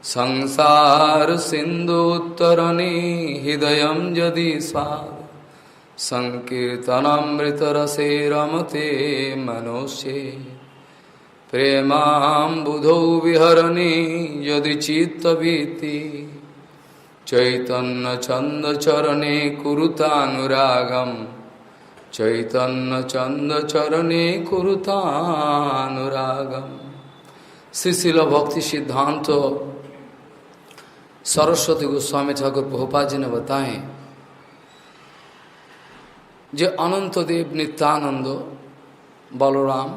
संसार सिंधुत्तरणे हृदय यदि स्वाद संकीर्तनामृत रसे रमते मनोष्ये प्रेमाम्बुधौ विहरणे यदि चित्तवृत्ति चैतन्य चंद चरणे कुरुतानुरागम चैतन्य चंद चरणे कुरुतानुरागम। श्रीशिल भक्ति सिद्धांत सरस्वती गोस्वामी ठाकुर प्रभुपाद जी ने बताए जो अनंत देव नित्यानंद बलराम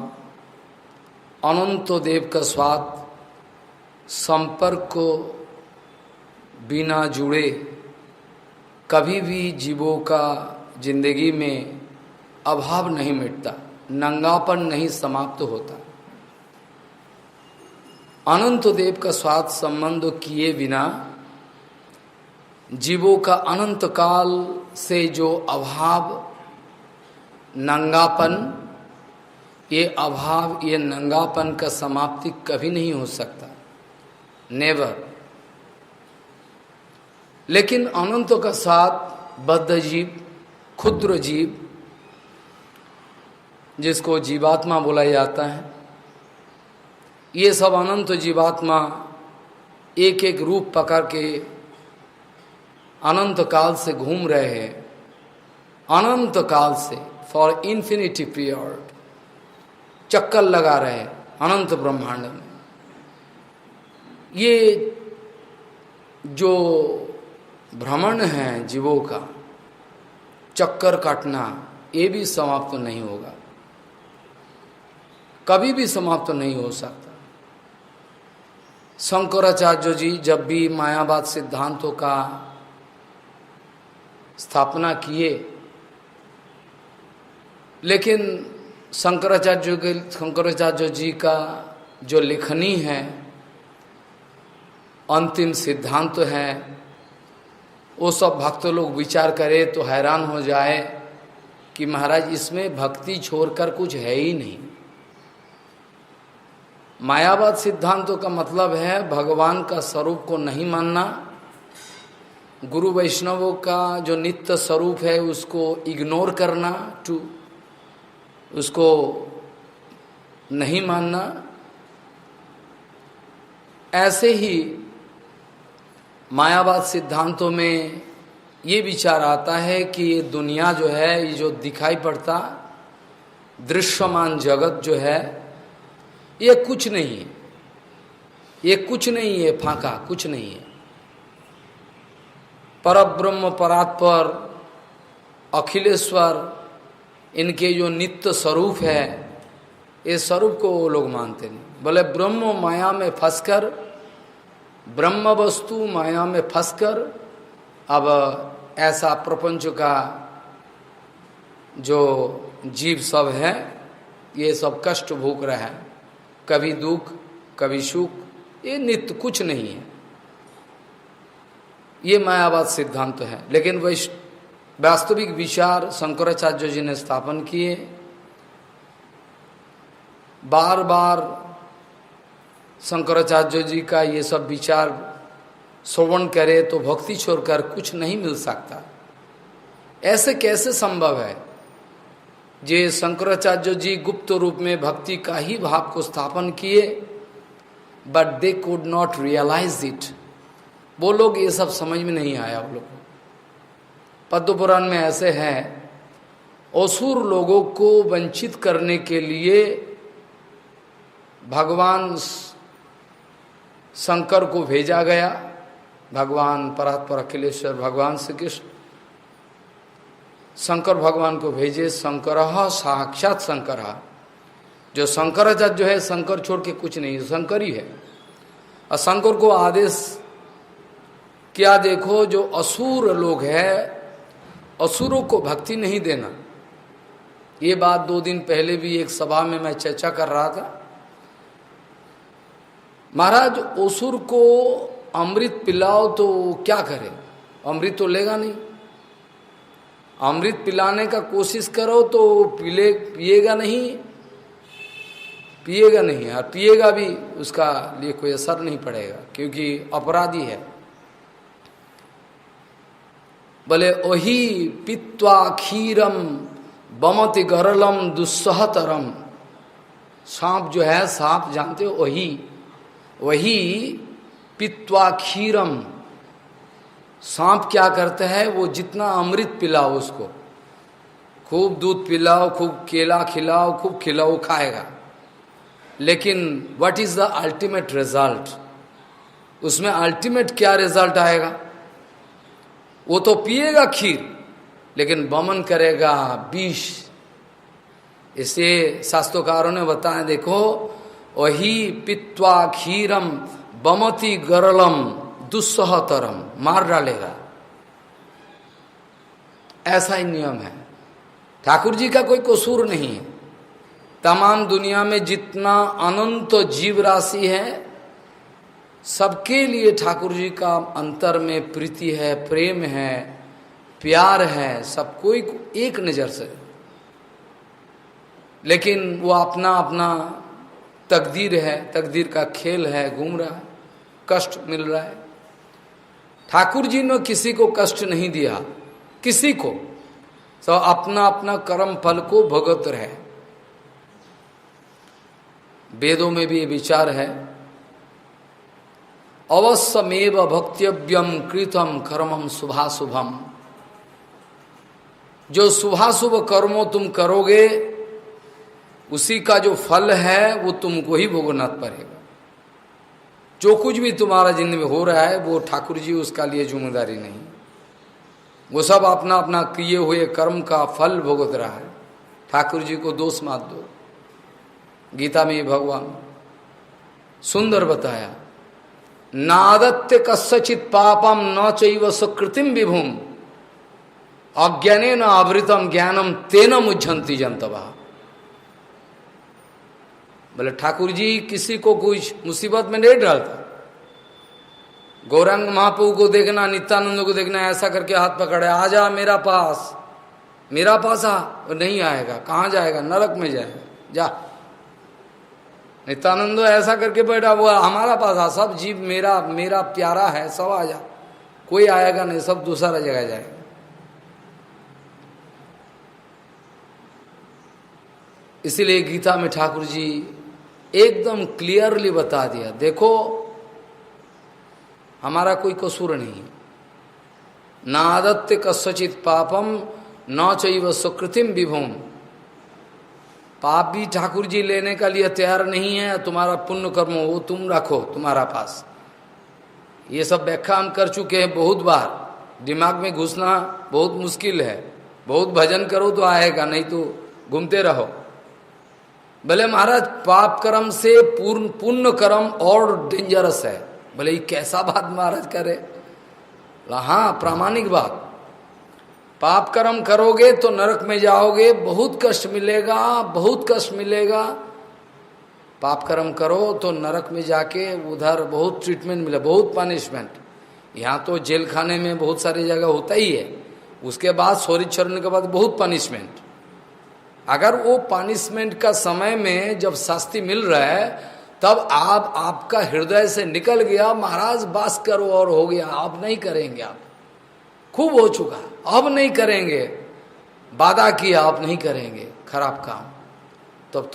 अनंत देव का स्वाद संपर्क को बिना जुड़े कभी भी जीवों का जिंदगी में अभाव नहीं मिटता, नंगापन नहीं समाप्त होता। अनंत देव का स्वाद संबंध किए बिना जीवों का अनंत काल से जो अभाव नंगापन, ये अभाव ये नंगापन का समाप्ति कभी नहीं हो सकता, नेवर। लेकिन अनंत का साथ बद्ध जीव, क्षुद्र जीव, जिसको जीवात्मा बोला जाता है, ये सब अनंत जीवात्मा एक एक रूप पकड़ के अनंत काल से घूम रहे हैं, अनंत काल से फॉर इन्फिनिटी पीरियड चक्कर लगा रहे हैं अनंत ब्रह्मांड में। ये जो भ्रमण है जीवों का चक्कर काटना, ये भी समाप्त नहीं होगा, कभी भी समाप्त नहीं हो सकता। शंकराचार्य जी जब भी मायावाद सिद्धांतों का स्थापना किए, लेकिन शंकराचार्य जी का जो लेखनी है, अंतिम सिद्धांत है, वो सब भक्त लोग विचार करे तो हैरान हो जाए कि महाराज इसमें भक्ति छोड़कर कुछ है ही नहीं। मायावाद सिद्धांतों का मतलब है भगवान का स्वरूप को नहीं मानना, गुरु वैष्णवों का जो नित्य स्वरूप है उसको इग्नोर करना, उसको नहीं मानना। ऐसे ही मायावाद सिद्धांतों में ये विचार आता है कि ये दुनिया जो है, ये जो दिखाई पड़ता दृश्यमान जगत जो है, ये कुछ नहीं है, ये कुछ नहीं है, फाका कुछ नहीं है। परब्रह्म परात्पर अखिलेश्वर इनके जो नित्य स्वरूप है, ये स्वरूप को वो लोग मानते नहीं। बोले ब्रह्म माया में फंसकर, ब्रह्म वस्तु माया में फंसकर अब ऐसा प्रपंच का जो जीव सब है ये सब कष्ट भोग रहा है, कभी दुख कभी सुख, ये नित्य कुछ नहीं है। ये मायावाद सिद्धांत है। लेकिन वास्तविक विचार शंकराचार्य जी ने स्थापन किए। बार बार शंकराचार्य जी का ये सब विचार श्रवण करे तो भक्ति छोड़कर कुछ नहीं मिल सकता। ऐसे कैसे संभव है? जे शंकराचार्य जी गुप्त रूप में भक्ति का ही भाव को स्थापन किए, but they could not realise it. वो लोग ये सब समझ में नहीं आया वो लोग। पद्म पुराण में ऐसे है, असुर लोगों को वंचित करने के लिए भगवान शंकर को भेजा गया। भगवान परात्पर अखिलेश्वर भगवान श्री कृष्ण शंकर भगवान को भेजे। शंकर साक्षात शंकर, जो शंकराचार्य जो है, शंकर छोड़ के कुछ नहीं, शंकर ही है। और शंकर को आदेश क्या, देखो जो असुर लोग हैं, असुरों को भक्ति नहीं देना। ये बात 2 दिन पहले भी एक सभा में मैं चर्चा कर रहा था। महाराज असुर को अमृत पिलाओ तो क्या करे, अमृत तो लेगा नहीं। अमृत पिलाने का कोशिश करो तो पिएगा नहीं। पिएगा नहीं, और पिएगा भी उसका लिए कोई असर नहीं पड़ेगा क्योंकि अपराधी है। बोले वही पित्वा क्षीरम बमति गरलम दुस्सहतरम। सांप जो है, सांप जानते हो, वही पित्वा क्षीरम। सांप क्या करते हैं, वो जितना अमृत पिलाओ उसको, खूब दूध पिलाओ, खूब केला खिलाओ, खूब खिलाओ, खाएगा। लेकिन what is the ultimate result? उसमें अल्टीमेट क्या रिजल्ट आएगा? वो तो पिएगा खीर, लेकिन वमन करेगा विष। इसे शास्त्रकारों ने बताया, देखो वही पित्वा क्षीरम बमति गरलम दुस्सहतरम, मार डालेगा। ऐसा ही नियम है। ठाकुर जी का कोई कसूर नहीं है। तमाम दुनिया में जितना अनंत जीव राशि है, सबके लिए ठाकुर जी का अंतर में प्रीति है, प्रेम है, प्यार है, सब कोई एक नजर से। लेकिन वो अपना अपना तकदीर है, तकदीर का खेल है, घूम रहा है, कष्ट मिल रहा है। ठाकुर जी ने किसी को कष्ट नहीं दिया, किसी को। सब अपना अपना कर्म फल को भुगत रहे। वेदों में भी ये विचार है, अवश्यमेव भक्तव्यम कृतम कर्मम शुभाशुभम। जो शुभाशुभ कर्मों तुम करोगे, उसी का जो फल है वो तुमको ही भोगना पड़ेगा। जो कुछ भी तुम्हारा जिंदगी में हो रहा है, वो ठाकुर जी उसका लिए जिम्मेदारी नहीं। वो सब अपना अपना किए हुए कर्म का फल भुगत रहा है। ठाकुर जी को दोष मत दो। गीता में भगवान सुंदर बताया, नादत्य कस्यचित पापम न चैव सुकृतिम विभुम अज्ञानेन आवृतम ज्ञानम तेन मुझंती जंतवा। बोले ठाकुर जी किसी को कुछ मुसीबत में नहीं डालता। गौरांग महाप्रभु को देखना, नित्यानंद को देखना, ऐसा करके हाथ पकड़े, आ जा मेरा पास, मेरा पास आ। वो नहीं आएगा, कहाँ जाएगा? नरक में जाएगा, जा। नित्यानंद ऐसा करके बैठा, वो हमारा पास आ, सब जीव मेरा मेरा प्यारा है, सब आ जा। कोई आएगा नहीं, सब दूसरा जगह जाएगा। इसीलिए गीता में ठाकुर जी एकदम क्लियरली बता दिया, देखो हमारा कोई कसूर नहीं। नादत्य कस्यचित पापम न चैव सुकृतिम विभुम। पाप भी ठाकुर जी लेने का लिए तैयार नहीं है। तुम्हारा पुण्य कर्म वो तुम रखो तुम्हारा पास। ये सब व्याख्या हम कर चुके हैं बहुत बार। दिमाग में घुसना बहुत मुश्किल है। बहुत भजन करो तो आएगा, नहीं तो घूमते रहो। भले महाराज पाप कर्म से पुण्य कर्म और डेंजरस है। भले ये कैसा बात महाराज करे? हाँ, प्रामाणिक बात। पाप कर्म करोगे तो नरक में जाओगे, बहुत कष्ट मिलेगा, बहुत कष्ट मिलेगा। पाप कर्म करो तो नरक में जाके उधर बहुत ट्रीटमेंट मिले, बहुत पनिशमेंट। यहाँ तो जेल खाने में बहुत सारी जगह होता ही है, उसके बाद शरीर छोड़ने के बाद बहुत पनिशमेंट। अगर वो पनिशमेंट का समय में जब शास्ति मिल रहा है, तब आपका हृदय से निकल गया महाराज बस करो और हो गया, अब नहीं करेंगे, आप खूब हो चुका, अब नहीं करेंगे, वादा किया अब नहीं करेंगे खराब काम, तब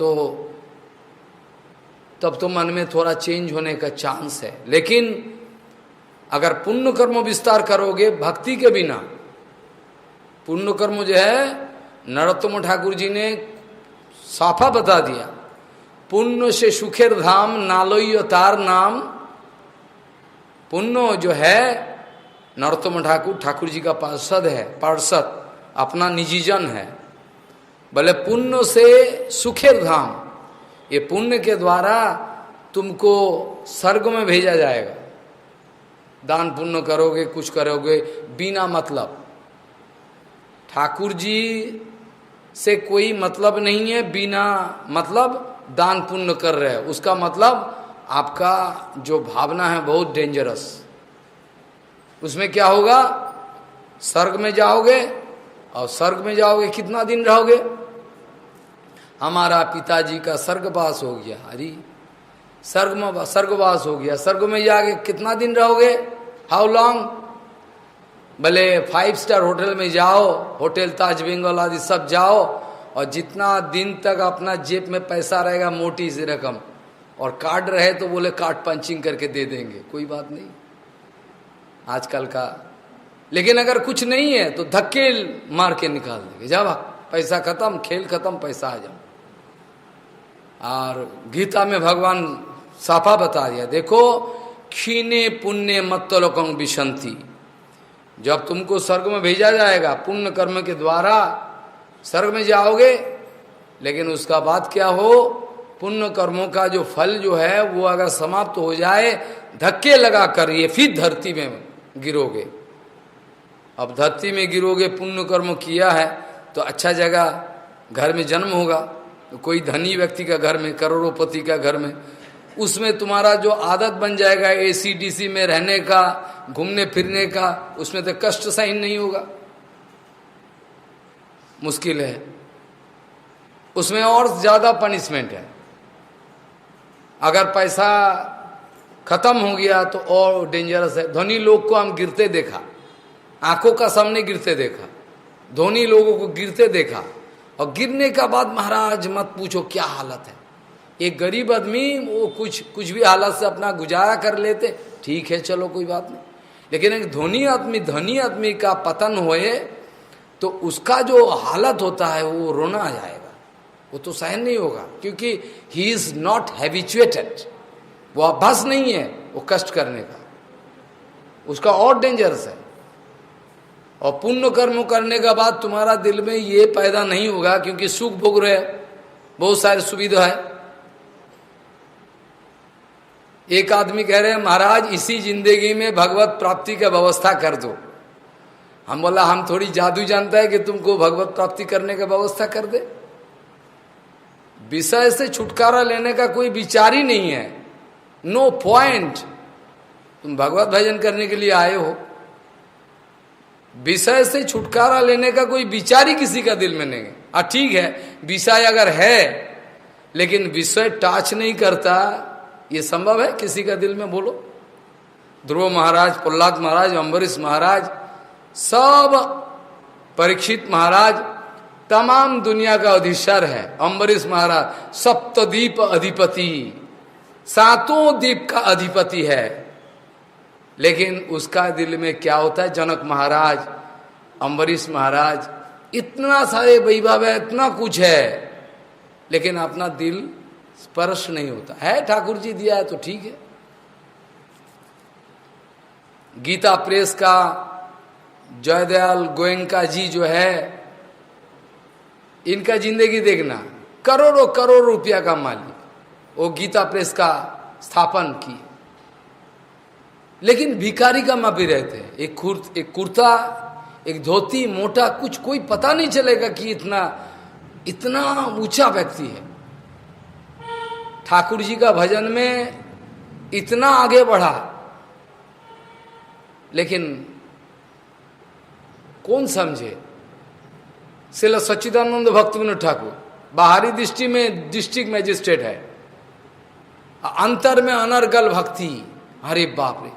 तो मन में थोड़ा चेंज होने का चांस है। लेकिन अगर पुण्य कर्म विस्तार करोगे भक्ति के बिना, पुण्य कर्म जो है नरोत्तम ठाकुर जी ने साफा बता दिया, पुण्य से सुखेर धाम नालोय तार नाम। पुण्य जो है नरोत्तम ठाकुर जी का पार्षद है, पार्षद अपना निजी जन है। बोले पुण्य से सुखेर धाम, ये पुण्य के द्वारा तुमको स्वर्ग में भेजा जाएगा। दान पुण्य करोगे, कुछ करोगे बिना मतलब। ठाकुर जी से कोई मतलब नहीं है, बिना मतलब दान पुण्य कर रहे हैं, उसका मतलब आपका जो भावना है बहुत डेंजरस। उसमें क्या होगा? स्वर्ग में जाओगे, और स्वर्ग में जाओगे कितना दिन रहोगे? हमारा पिताजी का स्वर्गवास हो गया। अरे स्वर्गवास हो गया, स्वर्ग में जाके कितना दिन रहोगे? How long? भले 5 स्टार होटल में जाओ, होटल ताज बेंगल आदि सब जाओ, और जितना दिन तक अपना जेब में पैसा रहेगा मोटी सी रकम, और कार्ड रहे तो बोले कार्ड पंचिंग करके दे देंगे, कोई बात नहीं आजकल का। लेकिन अगर कुछ नहीं है तो धक्के मार के निकाल देंगे, जा भाग, पैसा खत्म, खेल खत्म, पैसा आ जाओ। और गीता में भगवान साफा बता दिया, देखो क्षीणे पुण्य मत्तलोकं विशंति, जब तुमको स्वर्ग में भेजा जाएगा पुण्य कर्म के द्वारा स्वर्ग में जाओगे, लेकिन उसका बाद क्या हो, पुण्य कर्मों का जो फल जो है वो अगर समाप्त हो जाए, धक्के लगा कर ये फिर धरती में गिरोगे। अब धरती में गिरोगे, पुण्य कर्म किया है तो अच्छा जगह घर में जन्म होगा, तो कोई धनी व्यक्ति का घर में, करोड़पति का घर में, उसमें तुम्हारा जो आदत बन जाएगा एसी डीसी में रहने का, घूमने फिरने का, उसमें तो कष्ट सहन नहीं होगा, मुश्किल है, उसमें और ज्यादा पनिशमेंट है। अगर पैसा खत्म हो गया तो और डेंजरस है। धनी लोग को हम गिरते देखा, आंखों का सामने गिरते देखा, धनी लोगों को गिरते देखा, और गिरने का बाद महाराज मत पूछो क्या हालत है। एक गरीब आदमी वो कुछ भी हालत से अपना गुजारा कर लेते, ठीक है चलो कोई बात नहीं, लेकिन एक धनी आदमी का पतन होए तो उसका जो हालत होता है वो रोना आ जाएगा, वो तो सहन नहीं होगा, क्योंकि ही इज नॉट हैबिचुएटेड, वो अभ्यास नहीं है वो कष्ट करने का, उसका और डेंजरस है। और पुण्य कर्म करने के बाद तुम्हारा दिल में ये पैदा नहीं होगा, क्योंकि सुख भोग रहे, बहुत सारी सुविधा है। एक आदमी कह रहे हैं महाराज इसी जिंदगी में भगवत प्राप्ति का व्यवस्था कर दो। हम बोला हम थोड़ी जादू जानता है कि तुमको भगवत प्राप्ति करने का व्यवस्था कर दे। विषय से छुटकारा लेने का कोई विचार ही नहीं है, नो पॉइंट। तुम भगवत भजन करने के लिए आए हो, विषय से छुटकारा लेने का कोई विचार ही किसी का दिल में नहीं है। ठीक है विषय अगर है लेकिन विषय टच नहीं करता, ये संभव है किसी का दिल में? बोलो। ध्रुव महाराज, प्रहलाद महाराज, अम्बरीश महाराज, सब परीक्षित महाराज, तमाम दुनिया का अधिश्वर है। अम्बरीश महाराज सप्तद्वीप अधिपति, 7 द्वीप का अधिपति है, लेकिन उसका दिल में क्या होता है? जनक महाराज, अम्बरीश महाराज, इतना सारे वैभव है, इतना कुछ है, लेकिन अपना दिल स्पर्श नहीं होता है। ठाकुर जी दिया है तो ठीक है। गीता प्रेस का जयदयाल गोयंका जी जो है, इनका जिंदगी देखना, करोड़ों करोड़ रुपया का मालिक, वो गीता प्रेस का स्थापन की, लेकिन भिखारी का माफी रहते हैं। एक कुर्ता, एक धोती, मोटा, कुछ कोई पता नहीं चलेगा कि इतना ऊंचा व्यक्ति है। ठाकुर जी का भजन में इतना आगे बढ़ा, लेकिन कौन समझे? श्रील सच्चिदानंद भक्तविनोद ठाकुर बाहरी दृष्टि में डिस्ट्रिक्ट मैजिस्ट्रेट है, अंतर में अनर्गल भक्ति। अरे बाप रे,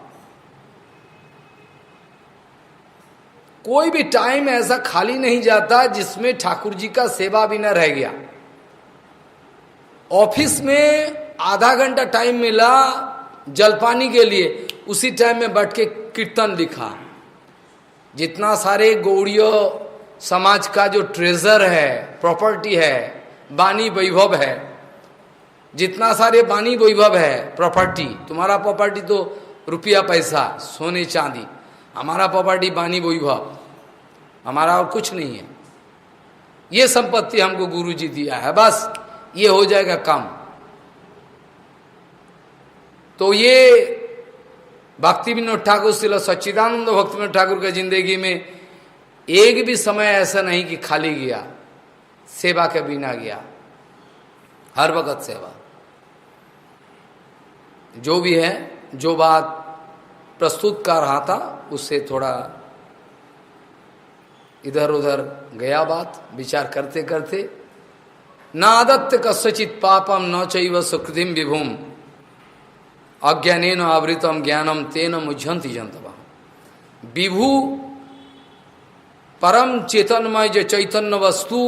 कोई भी टाइम ऐसा खाली नहीं जाता जिसमें ठाकुर जी का सेवा भी न रह गया। ऑफिस में आधा घंटा टाइम मिला जलपानी के लिए, उसी टाइम में बैठ के कीर्तन लिखा। जितना सारे गौड़ियों समाज का जो ट्रेजर है, प्रॉपर्टी है, वाणी वैभव है, जितना सारे वाणी वैभव है, प्रॉपर्टी, तुम्हारा प्रॉपर्टी तो रुपया पैसा सोने चांदी, हमारा प्रॉपर्टी वाणी वैभव, हमारा और कुछ नहीं है। ये संपत्ति हमको गुरु जी दिया है, बस ये हो जाएगा काम। तो ये भक्ति विनोद ठाकुर, श्रील सच्चिदानंद भक्ति विनोद ठाकुर के जिंदगी में एक भी समय ऐसा नहीं कि खाली गया, सेवा के बिना गया, हर वक्त सेवा। जो भी है, जो बात प्रस्तुत कर रहा था उससे थोड़ा इधर उधर गया बात, विचार करते करते नादत्त कस्यचित पापम न चैव सुकृतिम विभुम अज्ञानेन आवृतम ज्ञानम तेन मुझंति जंतवा। विभु परम चेतनमय जो चैतन्य वस्तु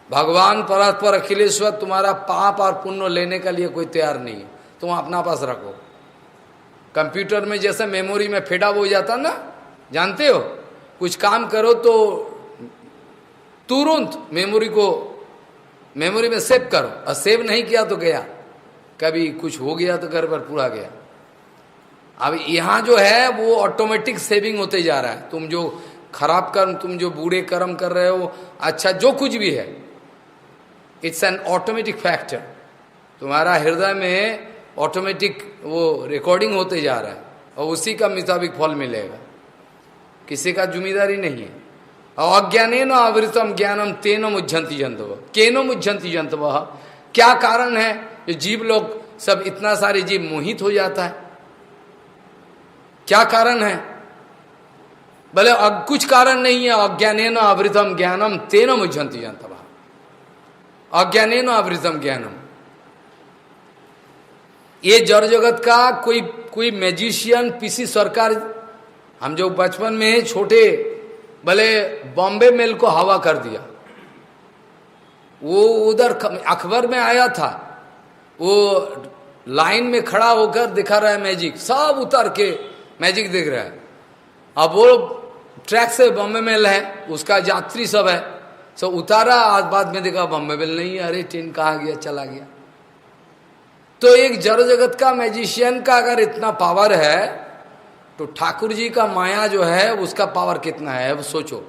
भगवान परस्पर अखिलेश्वर तुम्हारा पाप और पुण्य लेने के लिए कोई तैयार नहीं है, तुम अपना पास रखो। कंप्यूटर में जैसे मेमोरी में फेडा हो जाता ना, जानते हो, कुछ काम करो तो तुरंत मेमोरी में सेव करो, और सेव नहीं किया तो गया, कभी कुछ हो गया तो घर पर पूरा गया। अब यहाँ जो है वो ऑटोमेटिक सेविंग होते जा रहा है। तुम जो खराब कर्म, तुम जो बुरे कर्म कर रहे हो, अच्छा जो कुछ भी है, इट्स एन ऑटोमेटिक फैक्टर। तुम्हारा हृदय में ऑटोमेटिक वो रिकॉर्डिंग होते जा रहा है, और उसी का मुताबिक फल मिलेगा, किसी का जिम्मेदारी नहीं है। अज्ञानेन आवृतम ज्ञानम तेन मुझंति जंतव केन मुझंति जंतव। क्या कारण है जो जीव लोग सब इतना सारे जीव मोहित हो जाता है? क्या कारण है? भले कुछ कारण नहीं है। अज्ञानेन आवृतम ज्ञानम तेन मुझंति जंतव। अज्ञानेन आवृतम ज्ञानम, ये जड़ जगत का कोई मैजिशियन, किसी सरकार, हम जो बचपन में छोटे, भले बॉम्बे मेल को हवा कर दिया, वो उधर अखबार में आया था, वो लाइन में खड़ा होकर दिखा रहा है मैजिक, सब उतर के मैजिक दिख रहा है। अब वो ट्रैक से बॉम्बे मेल है, उसका यात्री सब है, सब उतारा, आज बाद में देखा बॉम्बे मेल नहीं है, अरे ट्रेन कहाँ गया, चला गया। तो एक जड़ जगत का मैजिशियन का अगर इतना पावर है, तो ठाकुर जी का माया जो है उसका पावर कितना है, अब सोचो।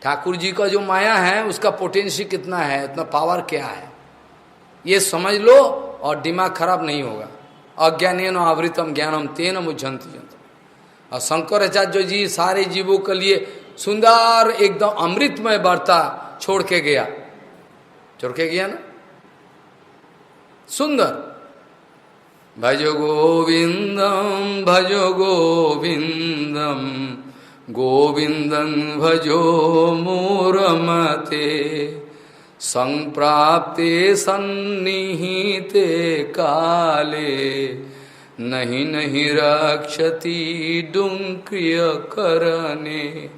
ठाकुर जी का जो माया है उसका पोटेंशियल कितना है, इतना पावर क्या है, ये समझ लो और दिमाग खराब नहीं होगा। अज्ञानेन आवृतम ज्ञानम तेन मुझंति जंतव। और शंकराचार्य जी सारे जीवों के लिए सुंदर एकदम अमृतमय वार्ता छोड़ के गया ना, सुंदर। भजो गोविंदम गोविंदं भजो मूरमते संप्राप्ते सन्निहिते काले नहीं नहीं रक्षति डुंक्रिय करने।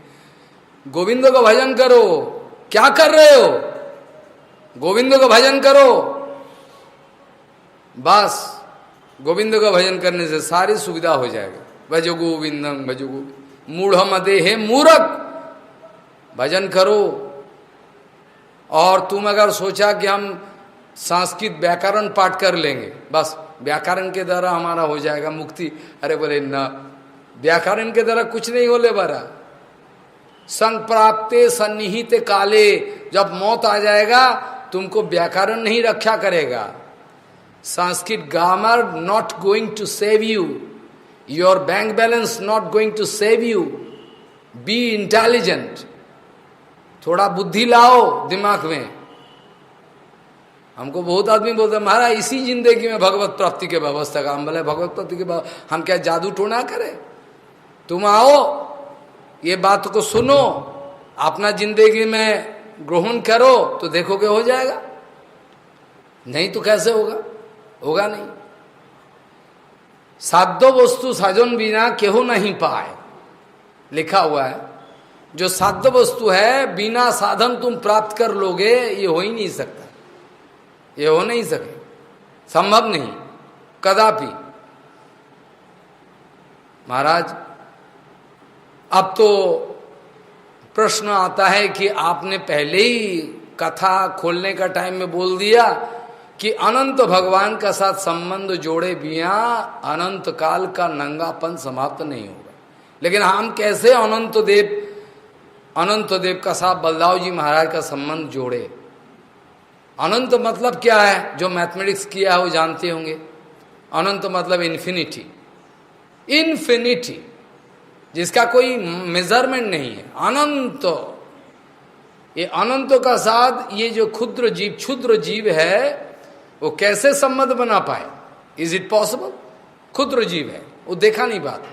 गोविंद का भजन करो। क्या कर रहे हो? गोविंद का भजन करो। बस गोविंद का भजन करने से सारी सुविधा हो जाएगी। भजो गोविंदम भजो गोविंद। मूढ़ मते, हे मूर्ख, भजन करो। और तुम अगर सोचा कि हम संस्कृत व्याकरण पाठ कर लेंगे, बस व्याकरण के द्वारा हमारा हो जाएगा मुक्ति, अरे बोले न, व्याकरण के द्वारा कुछ नहीं होले बारा। संप्राप्ते सन्निहित काले, जब मौत आ जाएगा तुमको व्याकरण नहीं रक्षा करेगा। Sanskrit grammar not going to save you, your bank balance not going to save you. Be intelligent, थोड़ा बुद्धि लाओ दिमाग में। हमको बहुत आदमी बोलते हैं महाराज इसी जिंदगी में भगवत प्राप्ति के व्यवस्था का। हम बोले भगवत प्राप्ति के हम क्या जादू टोना करें? तुम आओ, ये बात को सुनो, अपना जिंदगी में ग्रहण करो तो देखोगे हो जाएगा। नहीं तो कैसे होगा? होगा नहीं। साध्य वस्तु साजन बिना केहू नहीं पाए, लिखा हुआ है। जो साध्य वस्तु है बिना साधन तुम प्राप्त कर लोगे, ये हो ही नहीं सकता। ये हो नहीं सके, संभव नहीं, कदापि। महाराज अब तो प्रश्न आता है कि आपने पहले ही कथा खोलने का टाइम में बोल दिया कि अनंत भगवान का साथ संबंध जोड़े बिना अनंत काल का नंगापन समाप्त नहीं होगा। लेकिन हम कैसे अनंत देव का साथ बलदाव जी महाराज का संबंध जोड़े? अनंत मतलब क्या है? जो मैथमेटिक्स किया है वो जानते होंगे। अनंत मतलब इन्फिनिटी, इन्फिनिटी जिसका कोई मेजरमेंट नहीं है, अनंत। ये अनंत का साथ ये जो क्षुद्र जीव है वो कैसे संबंध बना पाए? Is it possible? क्षुद्र जीव है, वो देखा नहीं बात।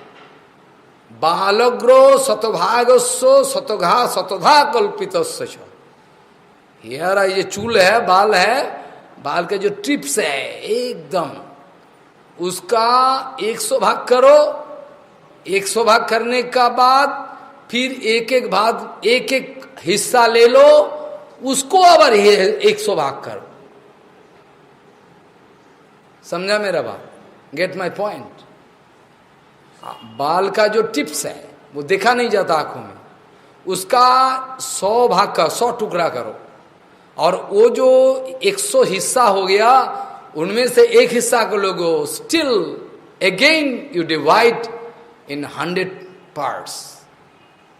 बालग्रो शतभागस्व शतघा कल्पित। हेयर ये चूल है, बाल है, बाल के जो टिप्स है एकदम, उसका 100 भाग करो। 100 भाग करने का बाद फिर एक एक भाग, एक एक हिस्सा ले लो, उसको अगर 100 भाग करो। समझा मेरा बात? Get my point? बाल का जो टिप्स है वो देखा नहीं जाता आंखों में, उसका 100 भाग का 100 टुकड़ा करो, और वो जो 100 हिस्सा हो गया, उनमें से एक हिस्सा को लोगो still again you divide in 100 parts,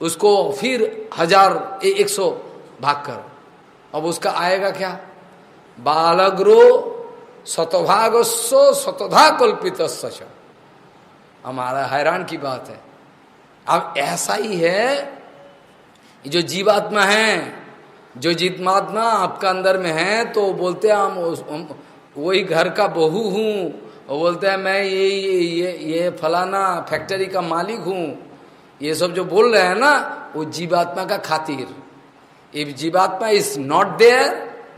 उसको फिर 100 भाग करो। अब उसका आएगा क्या? बालग्रो शतभागस्व शतधा कल्पित। हमारा हैरान की बात है। अब ऐसा ही है, जो जीवात्मा है, जो जीवात्मा आपका अंदर में है, तो बोलते हैं हम वही घर का बहू हूँ, वो बोलते हैं मैं ये फलाना फैक्ट्री का मालिक हूँ, ये सब जो बोल रहे हैं ना, वो जीवात्मा का खातिर। इफ जीवात्मा is not there,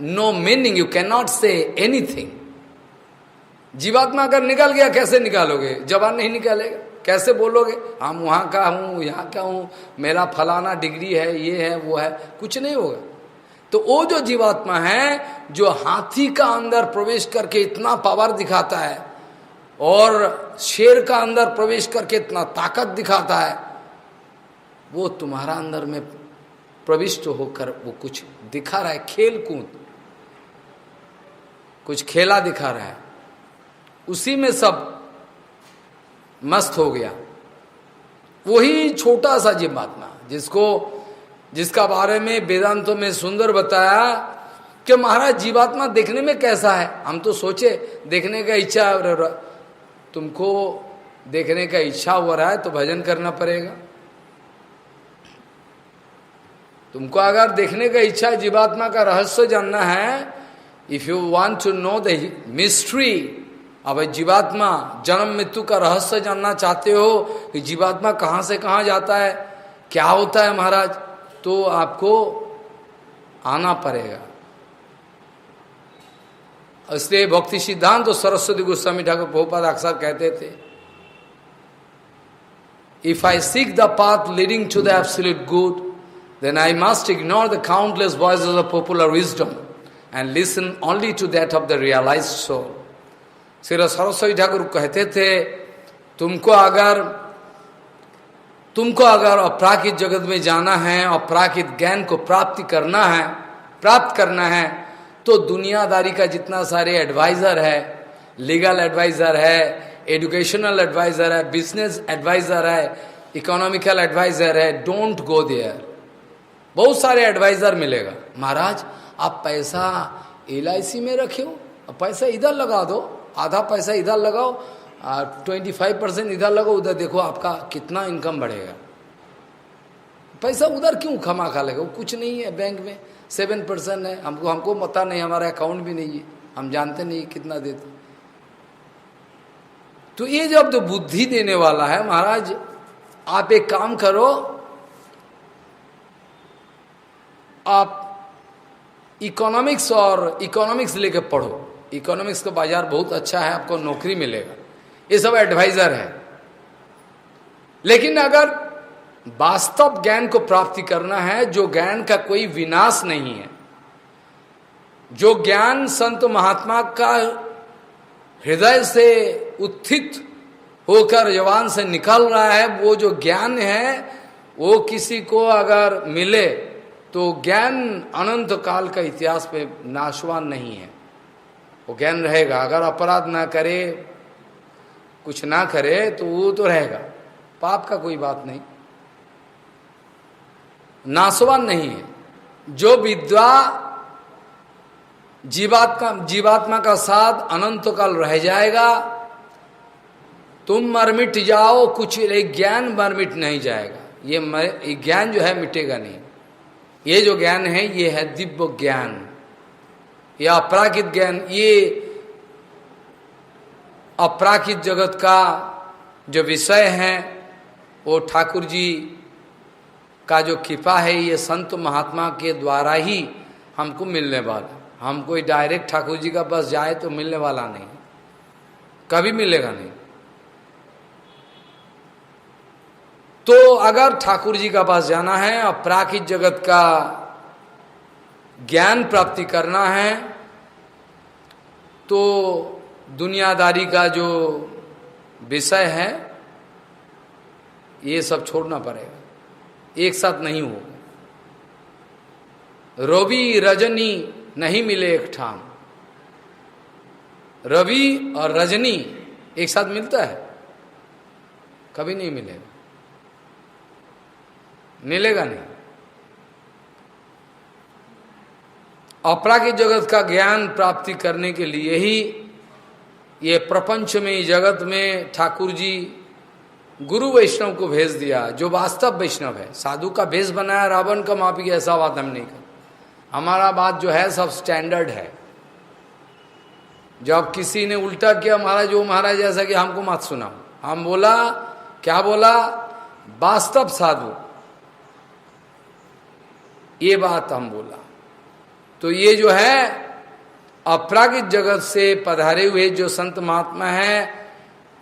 no meaning, you can not say anything. जीवात्मा अगर निकल गया, कैसे निकालोगे? जबान नहीं निकालेगा, कैसे बोलोगे हम वहाँ का हूँ, यहाँ का हूँ, मेरा फलाना डिग्री है, ये है, वो है, कुछ नहीं होगा। तो वो जो जीवात्मा है, जो हाथी का अंदर प्रवेश करके इतना पावर दिखाता है, और शेर का अंदर प्रवेश करके इतना ताकत दिखाता है, वो तुम्हारा अंदर में प्रविष्ट होकर वो कुछ दिखा रहा है, खेल कूद, कुछ खेला दिखा रहा है, उसी में सब मस्त हो गया। वही छोटा सा जीवात्मा जिसका बारे में वेदांतों में सुंदर बताया कि महाराज जीवात्मा देखने में कैसा है। हम तो सोचे देखने का इच्छा, तुमको देखने का इच्छा हो रहा है तो भजन करना पड़ेगा। तुमको अगर देखने का इच्छा है, जीवात्मा का रहस्य जानना है, if you want to know the mystery, अब जीवात्मा जन्म मृत्यु का रहस्य जानना चाहते हो कि जीवात्मा कहाँ से कहाँ जाता है, क्या होता है महाराज, तो आपको आना पड़ेगा। इसलिए भक्ति सिद्धांत तो सरस्वती गोस्वामी ठाकुर प्रभुपाद अक्सर कहते थे, if I seek the path leading to the absolute good, then I must ignore the countless voices of popular wisdom and listen only to that of the realized soul. Shri Saraswati Thakur कहते थे, तुमको अगर अपराकित जगत में जाना है, अपराकित ज्ञान को प्राप्त करना है, तो दुनियादारी का जितना सारे एडवाइजर है, लीगल एडवाइजर है, एजुकेशनल एडवाइजर है, बिजनेस एडवाइजर है, इकोनॉमिकल एडवाइजर है, डोंट गो देयर। बहुत सारे एडवाइजर मिलेगा। महाराज आप पैसा LIC में रखे हो, पैसा इधर लगा दो, आधा पैसा इधर लगाओ, 25% इधर लगाओ, उधर देखो आपका कितना इनकम बढ़ेगा। पैसा उधर क्यों खमा खा लेगा? कुछ नहीं है, बैंक में 7% है, हमको पता नहीं, हमारा अकाउंट भी नहीं है, हम जानते नहीं कितना देते। तो ये जब तो बुद्धि देने वाला है, महाराज आप एक काम करो, आप इकोनॉमिक्स लेके पढ़ो, इकोनॉमिक्स का बाजार बहुत अच्छा है, आपको नौकरी मिलेगा। ये सब एडवाइजर है। लेकिन अगर वास्तव ज्ञान को प्राप्ति करना है, जो ज्ञान का कोई विनाश नहीं है, जो ज्ञान संत महात्मा का हृदय से उत्थित होकर जवान से निकल रहा है, वो जो ज्ञान है, वो किसी को अगर मिले तो ज्ञान अनंत काल का इतिहास पे नाशवान नहीं है, वो ज्ञान रहेगा। अगर अपराध ना करे, कुछ ना करे, तो वो तो रहेगा, पाप का कोई बात नहीं, नाशवान नहीं है। जो विद्या जीवात्मा का साथ अनंत काल रह जाएगा, तुम मर मिट जाओ, कुछ ज्ञान मर मिट नहीं जाएगा। ये ज्ञान जो है मिटेगा नहीं। ये जो ज्ञान है, ये है दिव्य ज्ञान, या अपराकित ज्ञान। ये अपराकित जगत का जो विषय है, वो ठाकुर जी का जो कृपा है, ये संत महात्मा के द्वारा ही हमको मिलने वाला। हम कोई डायरेक्ट ठाकुर जी का पास जाए तो मिलने वाला नहीं, कभी मिलेगा नहीं। तो अगर ठाकुर जी का पास जाना है और प्राकृत जगत का ज्ञान प्राप्ति करना है, तो दुनियादारी का जो विषय है ये सब छोड़ना पड़ेगा, एक साथ नहीं होगा। रवि रजनी नहीं मिले एक ठाम, रवि और रजनी एक साथ मिलता है? कभी नहीं मिलेगा, मिलेगा नहीं। अपराकृत जगत का ज्ञान प्राप्ति करने के लिए ही ये प्रपंच में, जगत में ठाकुर जी गुरु वैष्णव को भेज दिया, जो वास्तव वैष्णव है। साधु का भेष बनाया, रावण का मापी, ऐसा बात हम नहीं कर। हमारा बात जो है सब स्टैंडर्ड है। जब किसी ने उल्टा किया महाराज, वो महाराज जैसा कि हमको मत सुनाओ, हम बोला क्या बोला, वास्तव साधु, ये बात हम बोला। तो ये जो है अपराकृत जगत से पधारे हुए जो संत महात्मा है,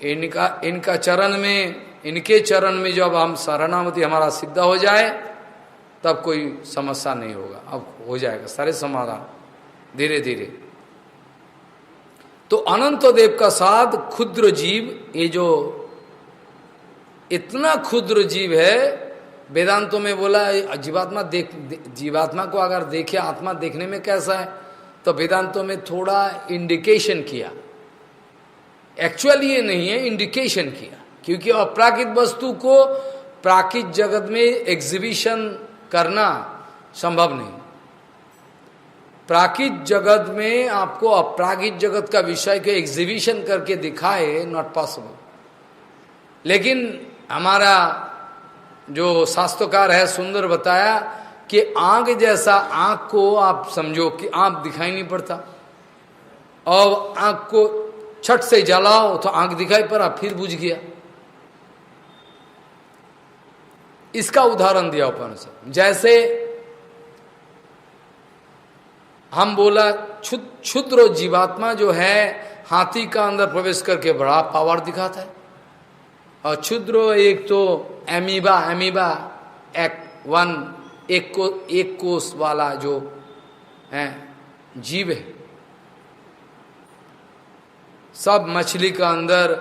इनका चरण में, इनके चरण में जब हम शरणागति हमारा सिद्ध हो जाए, तब कोई समस्या नहीं होगा। अब हो जाएगा सारे समाधान धीरे धीरे। तो अनंत देव का साथ क्षुद्र जीव, ये जो इतना क्षुद्र जीव है, वेदांतों में बोला जीवात्मा जीवात्मा को अगर देखे, आत्मा देखने में कैसा है, तो वेदांतों में थोड़ा इंडिकेशन किया। एक्चुअली ये नहीं है, इंडिकेशन किया। क्योंकि अपराकृत वस्तु को प्राकृत जगत में एग्जीबिशन करना संभव नहीं। प्राकृत जगत में आपको अपराकृत जगत का विषय के एग्जीबिशन करके दिखाए, नॉट पॉसिबल। लेकिन हमारा जो शास्त्रकार है सुंदर बताया कि आंख जैसा, आंख को आप समझो कि आंख दिखाई नहीं पड़ता, और आंख को छट से जलाओ तो आंख दिखाई पड़ा, फिर बुझ गया। इसका उदाहरण दिया उपनिषद। जैसे हम बोला क्षुद्र जीवात्मा जो है हाथी का अंदर प्रवेश करके बड़ा पावर दिखाता है, और क्षुद्र एक तो एमीबा एक कोष वाला जो है जीव है, सब मछली का अंदर,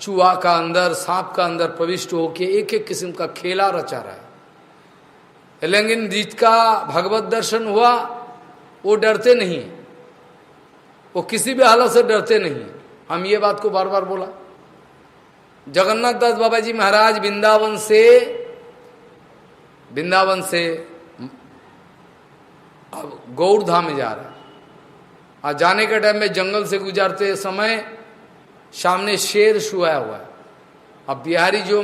चूहा का अंदर, सांप का अंदर प्रविष्ट होके एक एक किस्म का खेला रचा रहा है। लेकिन जिसका भगवत दर्शन हुआ वो डरते नहीं, वो किसी भी हालत से डरते नहीं। हम ये बात को बार बार बोला। जगन्नाथ दास बाबा जी महाराज वृंदावन से अब गौड़ धाम में जा रहे हैं, और जाने के टाइम में जंगल से गुजरते समय सामने शेर सोया हुआ है। अब बिहारी जो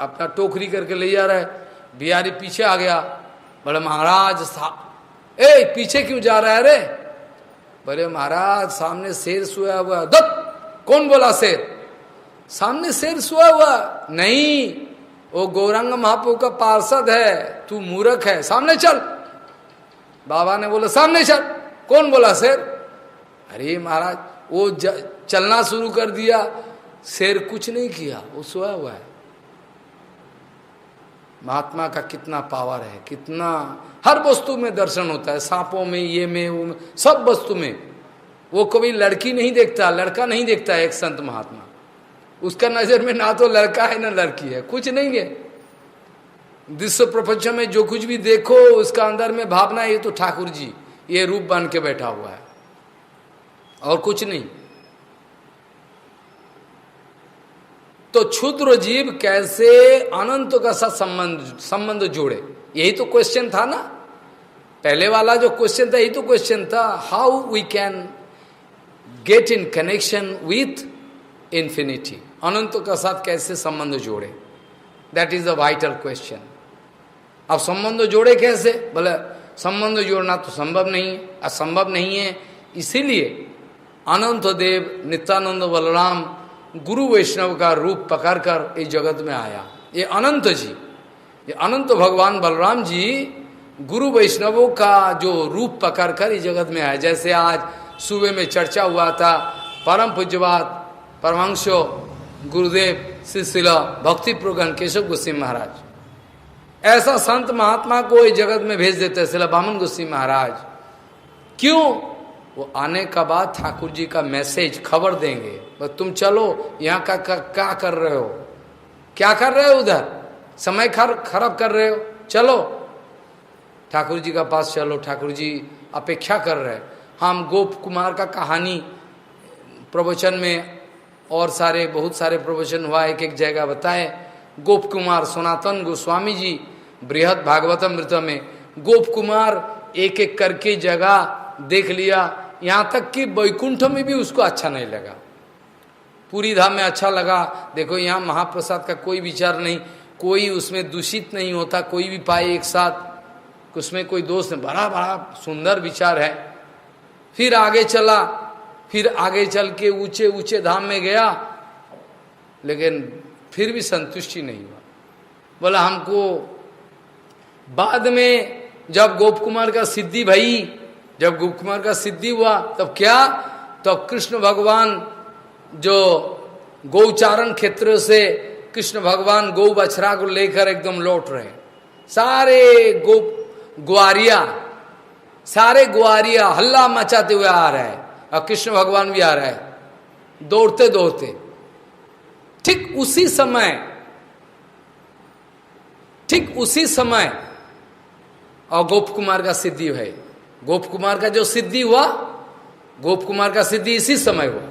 अपना टोकरी करके ले जा रहा है, बिहारी पीछे आ गया, बोले महाराज पीछे क्यों जा रहा है रे? बोले महाराज सामने शेर सोया हुआ है। दत्त कौन बोला शेर? सामने शेर सोया हुआ नहीं, वो गौरांग महाप्रभु का पार्षद है, तू मूर्ख है, सामने चल। बाबा ने बोला सामने चल। कौन बोला शेर? अरे महाराज वो चलना शुरू कर दिया, शेर कुछ नहीं किया, वो सोया हुआ है। महात्मा का कितना पावर है, कितना हर वस्तु में दर्शन होता है, सांपों में, ये में, वो में, सब वस्तु में। वो कभी लड़की नहीं देखता, लड़का नहीं देखता है। एक संत महात्मा, उसका नजर में ना तो लड़का है ना लड़की है, कुछ नहीं है। विश्व प्रपंच में जो कुछ भी देखो उसका अंदर में भावना, ये तो ठाकुर जी ये रूप बन के बैठा हुआ है और कुछ नहीं। तो क्षुद्र जीव कैसे अनंत का साथ संबंध जोड़े, यही तो क्वेश्चन था ना। पहले वाला जो क्वेश्चन था यही तो क्वेश्चन था, how we can get in connection with infinity, अनंत का साथ कैसे संबंध जोड़े, that is the vital question. अब संबंध जोड़े कैसे? बोले संबंध जोड़ना तो संभव नहीं है, असंभव नहीं है। इसीलिए अनंत देव नित्यानंद बलराम गुरु वैष्णव का रूप पकड़कर इस जगत में आया। ये अनंत जी, ये अनंत भगवान बलराम जी गुरु वैष्णवों का जो रूप पकड़ कर इस जगत में आए। जैसे आज सुबह में चर्चा हुआ था परम पूज्यपाद परमहंसो गुरुदेव शिला भक्ति प्रगण केशव गोस्वामी महाराज, ऐसा संत महात्मा को इस जगत में भेज देते शिला बामन गोस्वामी महाराज। क्यों? वो आने का बाद ठाकुर जी का मैसेज खबर देंगे, बस तुम चलो यहाँ का क्या कर रहे हो, क्या कर रहे हो, उधर समय खराब कर रहे हो, चलो ठाकुर जी का पास चलो। ठाकुर जी अपेक्षा कर रहे हैं। हम गोप कुमार का कहानी प्रवचन में और सारे बहुत सारे प्रवचन हुआ, एक एक जगह बताए। गोप कुमार सनातन गोस्वामी जी बृहद भागवतमृत में गोप कुमार एक एक करके जगह देख लिया, यहाँ तक कि वैकुंठ में भी उसको अच्छा नहीं लगा। पूरी धाम में अच्छा लगा। देखो यहाँ महाप्रसाद का कोई विचार नहीं, कोई उसमें दूषित नहीं होता, कोई भी पाए एक साथ, उसमें कोई दोष नहीं, बड़ा बड़ा सुंदर विचार है। फिर आगे चला, फिर आगे चल के ऊंचे ऊंचे धाम में गया, लेकिन फिर भी संतुष्टि नहीं हुआ। बोला हमको बाद में जब गोप कुमार का सिद्धि भई, जब गोप कुमार का सिद्धि हुआ तब क्या, तब कृष्ण भगवान जो गौचारण क्षेत्र से कृष्ण भगवान गौ बछड़ा को लेकर एकदम लौट रहे, सारे ग्वारिया हल्ला मचाते हुए आ रहे हैं, और कृष्ण भगवान भी आ रहा है दौड़ते दौड़ते। ठीक उसी समय और गोप कुमार का सिद्धि है। गोप कुमार का जो सिद्धि हुआ, गोप कुमार का सिद्धि इसी समय हुआ।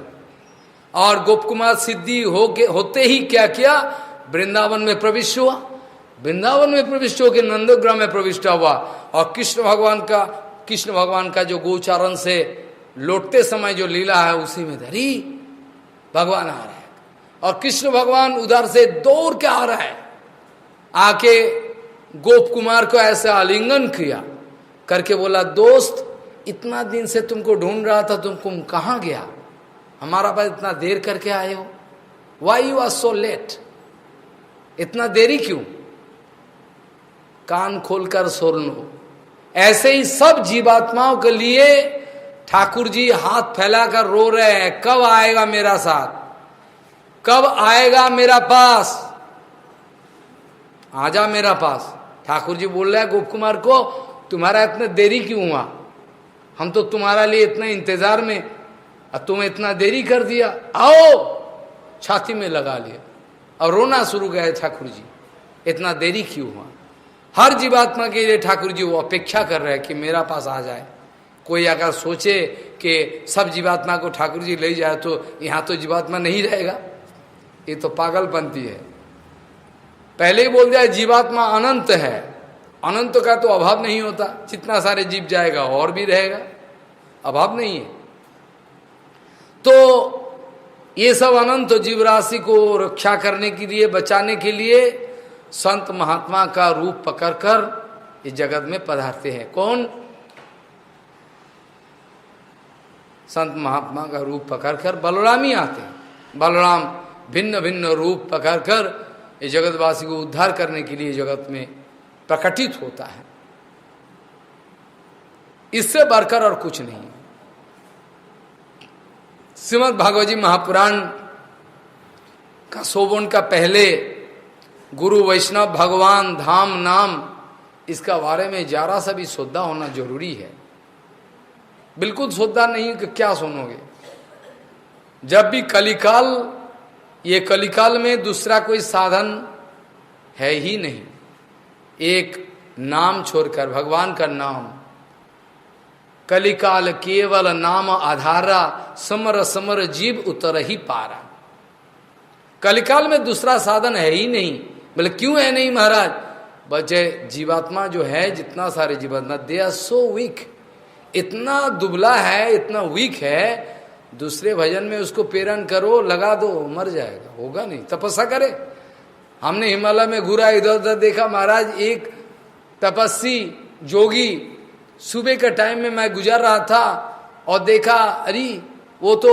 और गोप कुमार सिद्धि होते ही क्या किया, वृंदावन में प्रविष्ट हुआ। वृंदावन में प्रविष्ट होकर नंदग्राम में प्रविष्ट हुआ। और कृष्ण भगवान का जो गोचारण से लौटते समय जो लीला है, उसी में धरी भगवान आ रहा है। और कृष्ण भगवान उधर से दौड़ के आ रहा है, आके गोप कुमार को ऐसा आलिंगन किया करके बोला, दोस्त इतना दिन से तुमको ढूंढ रहा था, तुम कहाँ गया, हमारा पास इतना देर करके आए हो, why you are so late, इतना देरी क्यों। कान खोलकर सुन लो। ऐसे ही सब जीवात्माओं के लिए ठाकुर जी हाथ फैलाकर रो रहे हैं, कब आएगा मेरा साथ, कब आएगा मेरा पास, आजा मेरा पास। ठाकुर जी बोल रहे हैं गोप कुमार को, तुम्हारा इतना देरी क्यों हुआ, हम तो तुम्हारा लिए इतना इंतजार में, और तुम इतना देरी कर दिया, आओ। छाती में लगा लिया और रोना शुरू गए ठाकुर जी, इतना देरी क्यों हुआ। हर जीवात्मा के लिए ठाकुर जी वो अपेक्षा कर रहे हैं कि मेरा पास आ जाए। कोई अगर सोचे कि सब जीवात्मा को ठाकुर जी ले जाए तो यहाँ तो जीवात्मा नहीं रहेगा, ये तो पागलपंती है। पहले ही बोल दिया जीवात्मा अनंत है, अनंत का तो अभाव नहीं होता, जितना सारे जीव जाएगा और भी रहेगा, अभाव नहीं है। तो ये सब अनंत जीव राशि को रक्षा करने के लिए, बचाने के लिए संत महात्मा का रूप पकड़कर इस जगत में पधारते हैं। कौन? संत महात्मा का रूप पकड़कर बलराम ही आते हैं। बलराम भिन्न भिन्न रूप पकड़कर इस जगतवासी को उद्धार करने के लिए जगत में प्रकटित होता है। इससे बढ़कर और कुछ नहीं। श्रीमद् भागवत जी महापुराण का शोभन का पहले गुरु वैष्णव भगवान धाम नाम, इसका बारे में जरा सा भी श्रद्धा होना जरूरी है। बिल्कुल श्रद्धा नहीं कि क्या सुनोगे। जब भी कलिकाल, ये कलिकाल में दूसरा कोई साधन है ही नहीं, एक नाम छोड़कर भगवान का नाम। कलिकाल केवल नाम आधारा, समर समर जीव उतर ही पारा। कलिकाल में दूसरा साधन है ही नहीं। बोले क्यों है नहीं महाराज? बचे जीवात्मा जो है, जितना सारे जीवात्मा, दे आर सो वीक, इतना दुबला है, इतना वीक है। दूसरे भजन में उसको प्रेरण करो, लगा दो, मर जाएगा, होगा नहीं। तपस्या करे। हमने हिमालय में घूरा, इधर उधर देखा महाराज, एक तपस्वी जोगी, सुबह के टाइम में मैं गुजर रहा था और देखा, अरे वो तो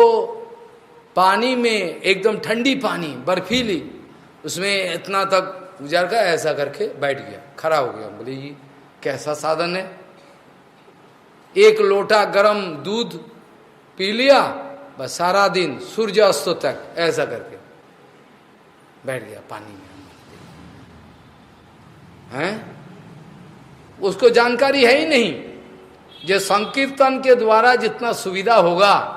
पानी में एकदम ठंडी पानी बर्फीली, उसमें इतना तक गुजर का ऐसा करके बैठ गया, खड़ा हो गया। बोले जी कैसा साधन है? एक लोटा गरम दूध पी लिया, बस सारा दिन सूर्य अस्त तक ऐसा करके बैठ गया पानी में, हैं? उसको जानकारी है ही नहीं। जो संकीर्तन के द्वारा जितना सुविधा होगा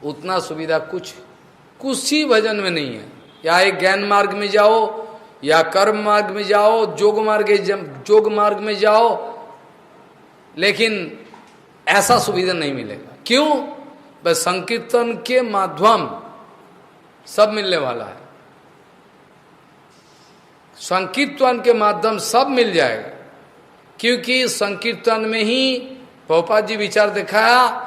उतना सुविधा कुछ ही भजन में नहीं है। या एक ज्ञान मार्ग में जाओ या कर्म मार्ग में जाओ, जोग मार्ग में जाओ, लेकिन ऐसा सुविधा नहीं मिलेगा। क्यों? बस संकीर्तन के माध्यम सब मिलने वाला है। संकीर्तन के माध्यम सब मिल जाएगा, क्योंकि संकीर्तन में ही प्रभुपाद जी विचार दिखाया,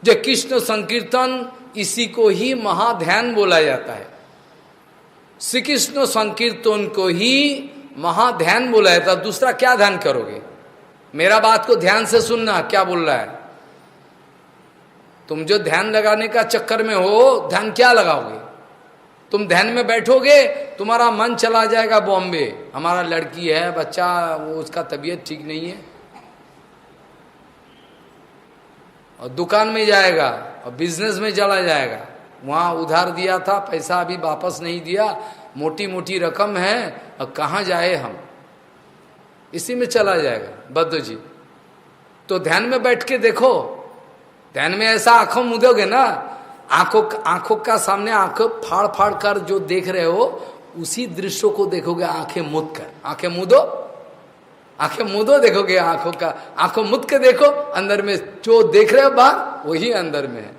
जो कृष्ण संकीर्तन इसी को ही महाध्यान बोला जाता है। श्री कृष्ण संकीर्तन को ही महाध्यान बोला जाता है। दूसरा क्या ध्यान करोगे? मेरा बात को ध्यान से सुनना, क्या बोल रहा है। तुम जो ध्यान लगाने का चक्कर में हो, ध्यान क्या लगाओगे? तुम ध्यान में बैठोगे, तुम्हारा मन चला जाएगा बॉम्बे, हमारा लड़की है, बच्चा, वो उसका तबीयत ठीक नहीं है, और दुकान में जाएगा और बिजनेस में चला जाएगा। वहाँ उधार दिया था, पैसा अभी वापस नहीं दिया, मोटी मोटी रकम है, और कहाँ जाए हम, इसी में चला जाएगा बद्ध जी। तो ध्यान में बैठ के देखो, ध्यान में ऐसा आंखों मुदोगे ना, आंखों का सामने आंखों फाड़ फाड़ कर जो देख रहे हो, उसी दृश्यों को देखोगे आंखें मूंद कर। आंखें मूदो देखोगे, आंखों मूंद के देखो, अंदर में जो देख रहे हो बाहर वही अंदर में है।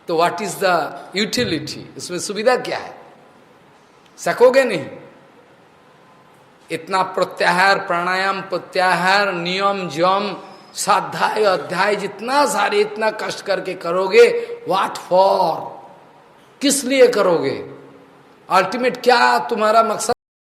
तो व्हाट इज द यूटिलिटी? इसमें सुविधा क्या है? सकोगे नहीं। इतना प्रत्याहार, प्राणायाम, प्रत्याहार, नियम, जम, स्वाध्याय, अध्याय, जितना सारे, इतना कष्ट करके करोगे, व्हाट फॉर? किस लिए करोगे? अल्टीमेट क्या तुम्हारा मकसद?